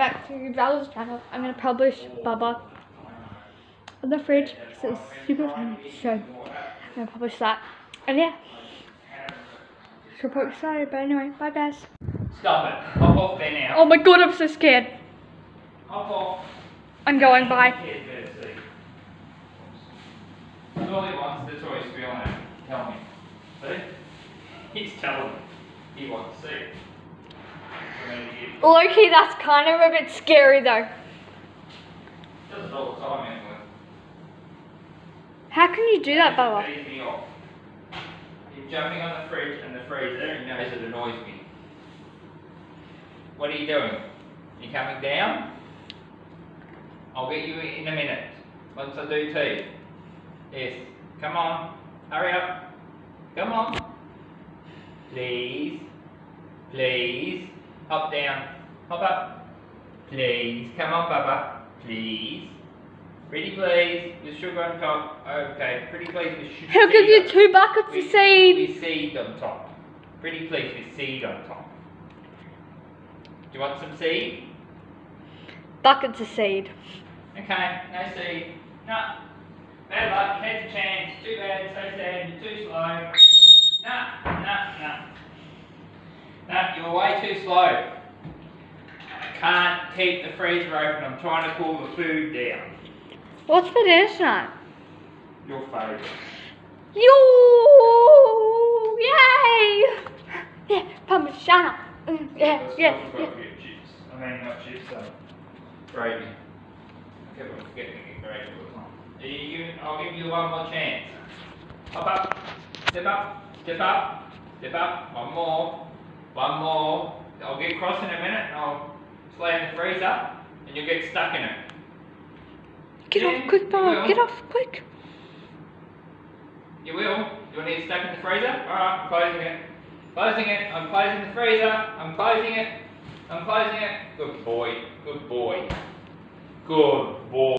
back to Bella's channel. I'm gonna publish Bubba in the fridge because it's super funny. So I'm gonna publish that. And yeah, super excited. But anyway, bye guys. Stop it. Hop off there now. Oh my god, I'm so scared. Hop off. I'm going. Bye. That's all he wants. That's all he's feeling it. Tell me. See? He's telling me. He wants to see. Low-key, that's kind of a bit scary though. Does it all the time, Emily. How can you do that, Bella? Pays me off. You're jumping on the fridge and the freezer. He knows it annoys me. What are you doing? You coming down? I'll get you in a minute. Once I do tea. Yes. Come on. Hurry up. Come on. Please. Please. Hop down. Hop up. Please. Come on, Bubba. Please. Pretty please. With sugar on top. Okay. Pretty please with sugar. He'll give you 2 buckets of seed. With seed on top. Pretty please with seed on top. Do you want some seed? Buckets of seed. Okay. No seed. No. Bad luck. Heads a chance. Too bad. So sad. You're too slow. No. No, you're way too slow. I can't keep the freezer open. I'm trying to cool the food down. What's for dinner tonight? Your favourite. Yo! Yay! Yeah, Parmigiano. Yeah. Let's not forget chips. I mean, not chips, gravy. I keep on forgetting to get gravy all the time. I'll give you one more chance. Hop up. Step up. Step up. Step up. One more. One more. I'll get cross in a minute and I'll slam the freezer and you'll get stuck in it. Get off quick, Bella. Get off quick. You will? You want to get stuck in the freezer? Alright, I'm closing it. Closing it. I'm closing the freezer. I'm closing it. I'm closing it. Good boy. Good boy. Good boy.